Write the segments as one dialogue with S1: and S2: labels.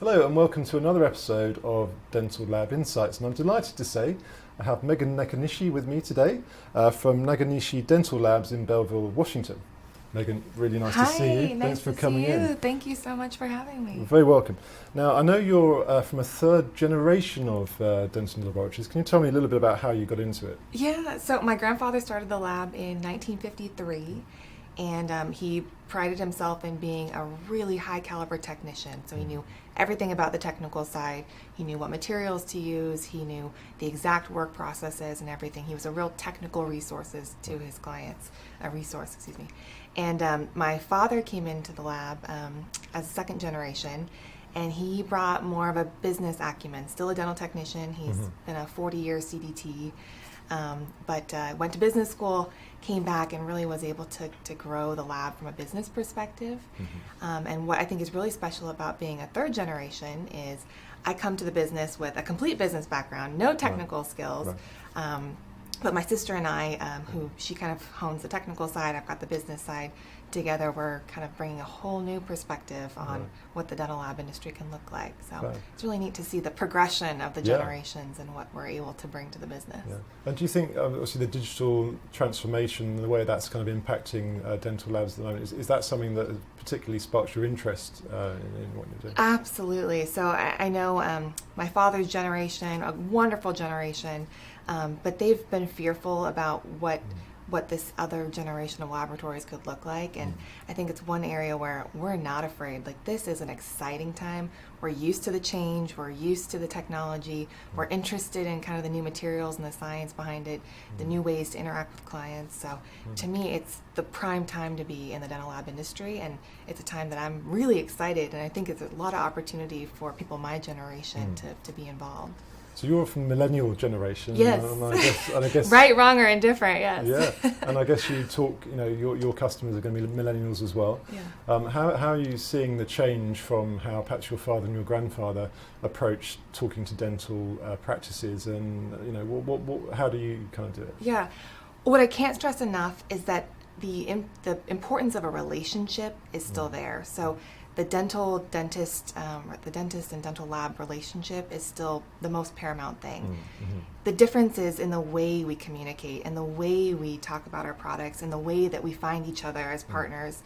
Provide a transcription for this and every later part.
S1: Hello and welcome to another episode of Dental Lab Insights, and I'm delighted to say I have Megan Nakanishi with me today from Nakanishi Dental Labs in Belleville, Washington. Megan, really nice to see you.
S2: Hi, nice
S1: Thanks for
S2: to
S1: coming
S2: see you.
S1: in.
S2: Thank you so much for having me.
S1: You're very welcome. Now, I know you're from a third generation of dental laboratories. Can you tell me a little bit about how you got into it?
S2: Yeah, so my grandfather started the lab in 1953, and he prided himself in being a really high caliber technician. So he knew everything about the technical side. He knew what materials to use. He knew the exact work processes and everything. He was a real technical resources to his clients, a resource, excuse me. And my father came into the lab as a second generation, and he brought more of a business acumen. Still a dental technician. He's been a 40-year CDT, but went to business school, came back, and really was able to grow the lab from a business perspective. And what I think is really special about being a third generation is I come to the business with a complete business background, no technical skills. But my sister and I, who she kind of hones the technical side, I've got the business side, together we're kind of bringing a whole new perspective on what the dental lab industry can look like. So it's really neat to see the progression of the generations and what we're able to bring to the business.
S1: And do you think, obviously, the digital transformation, the way that's kind of impacting dental labs at the moment, is that something that particularly sparks your interest in what you're doing?
S2: Absolutely. So I know my father's generation, a wonderful generation, but they've been fearful about what this other generation of laboratories could look like. And I think it's one area where we're not afraid. Like, this is an exciting time. We're used to the change. We're used to the technology. We're interested in kind of the new materials and the science behind it, the new ways to interact with clients. So to me, it's the prime time to be in the dental lab industry. And it's a time that I'm really excited. And I think it's a lot of opportunity for people my generation to be involved.
S1: So you're from millennial generation.
S2: Yes.
S1: And I guess
S2: right, wrong, or indifferent, yes.
S1: Yeah, and I guess you talk, your customers are going to be millennials as well.
S2: Yeah.
S1: How are you seeing the change from how perhaps your father and your grandfather approached talking to dental practices, and how do you kind of do it?
S2: Yeah, what I can't stress enough is that the importance of a relationship is still there. So the dentist and dental lab relationship is still the most paramount thing. The difference is in the way we communicate and the way we talk about our products and the way that we find each other as partners.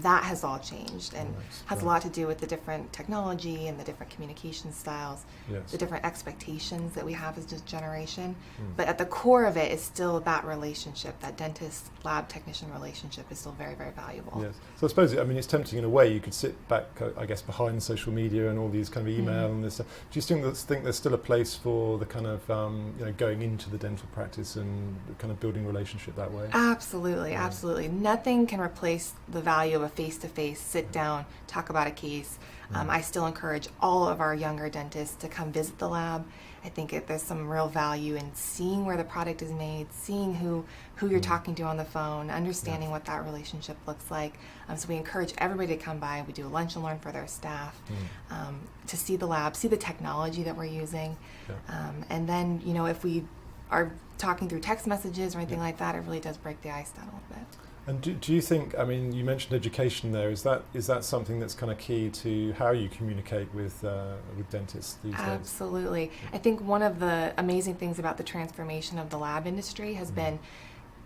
S2: That has all changed and has a lot to do with the different technology and the different communication styles, the different expectations that we have as a generation. But at the core of it is still that relationship, that dentist-lab technician relationship is still very, very valuable.
S1: Yes. So I suppose, it's tempting in a way. You could sit back, I guess, behind social media and all these kind of email and this stuff. Do you think there's still a place for the kind of, going into the dental practice and kind of building relationship that way?
S2: Absolutely, absolutely. Nothing can replace the value of a face-to-face, sit down, talk about a case. I still encourage all of our younger dentists to come visit the lab. I think there's some real value in seeing where the product is made, seeing who you're talking to on the phone, understanding what that relationship looks like. So we encourage everybody to come by. We do a lunch and learn for their staff to see the lab, see the technology that we're using. And then, if we are talking through text messages or anything like that, it really does break the ice down a little bit.
S1: And do you think, you mentioned education there, is that something that's kind of key to how you communicate with dentists these days?
S2: Absolutely. I think one of the amazing things about the transformation of the lab industry has been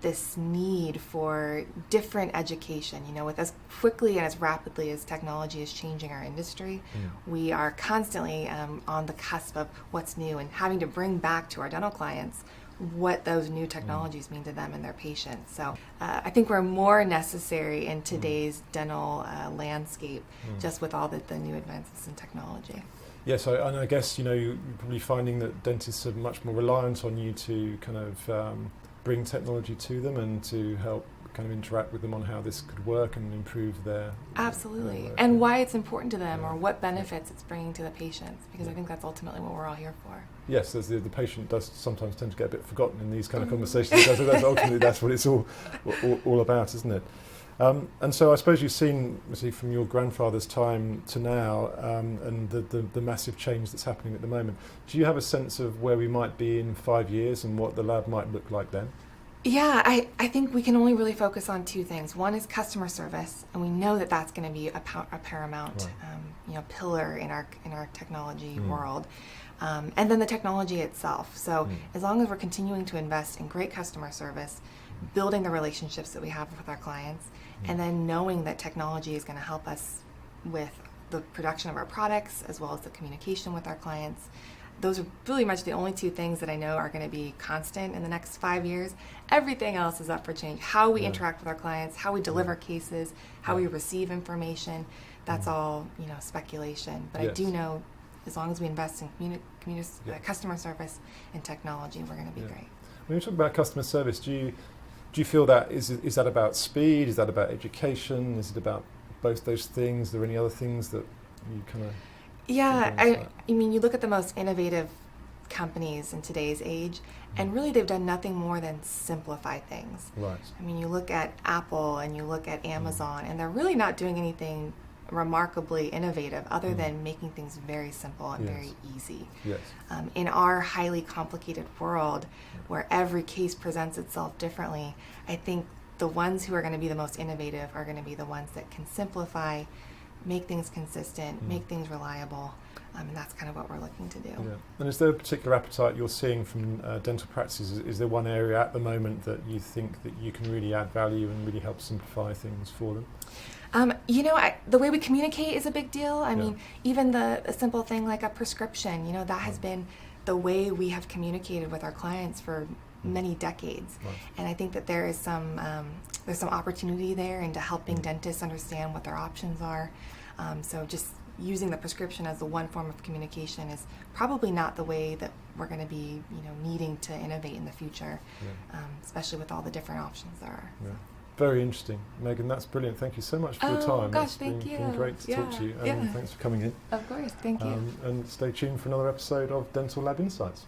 S2: this need for different education. With as quickly and as rapidly as technology is changing our industry, we are constantly on the cusp of what's new and having to bring back to our dental clients what those new technologies mean to them and their patients. So I think we're more necessary in today's dental landscape, just with all the new advances in technology.
S1: Yes, and I guess you're probably finding that dentists are much more reliant on you to kind of bring technology to them and to help kind of interact with them on how this could work and improve their
S2: Absolutely.
S1: their work.
S2: And why it's important to them or what benefits it's bringing to the patients, because I think that's ultimately what we're all here for.
S1: Yes, the patient does sometimes tend to get a bit forgotten in these kind of conversations. Ultimately, that's what it's all about, isn't it? And so I suppose you've seen, from your grandfather's time to now, and the massive change that's happening at the moment. Do you have a sense of where we might be in 5 years and what the lab might look like then?
S2: Yeah, I think we can only really focus on two things. One is customer service, and we know that that's going to be a paramount, pillar in our technology world. And then the technology itself. So as long as we're continuing to invest in great customer service, building the relationships that we have with our clients, and then knowing that technology is going to help us with the production of our products as well as the communication with our clients. Those are really much the only two things that I know are going to be constant in the next 5 years. Everything else is up for change. How we interact with our clients, how we deliver cases, how we receive information, that's all, speculation. But I do know as long as we invest in customer service and technology, we're going to be great.
S1: When you talk about customer service, do you feel that is that about speed? Is that about education? Is it about both those things? Are there any other things that you kind of...
S2: Yeah, I mean, you look at the most innovative companies in today's age, and really they've done nothing more than simplify things.
S1: Right.
S2: I mean, you look at Apple and you look at Amazon, and they're really not doing anything remarkably innovative other than making things very simple and very easy.
S1: Yes.
S2: In our highly complicated world, where every case presents itself differently, I think the ones who are going to be the most innovative are going to be the ones that can simplify, make things consistent, make things reliable, and that's kind of what we're looking to do.
S1: Yeah. And is there a particular appetite you're seeing from dental practices? Is there one area at the moment that you think that you can really add value and really help simplify things for them?
S2: The way we communicate is a big deal. I mean, even a simple thing like a prescription, that has been the way we have communicated with our clients for many decades.
S1: Right.
S2: And I think that there's some opportunity there into helping dentists understand what their options are. So just using the prescription as the one form of communication is probably not the way that we're going to be, needing to innovate in the future, especially with all the different options there are.
S1: Yeah. Very interesting. Megan, that's brilliant. Thank you so much for your time.
S2: Gosh,
S1: It's
S2: thank you.
S1: been great to talk to you, and thanks for coming in.
S2: Of course, thank you.
S1: And stay tuned for another episode of Dental Lab Insights.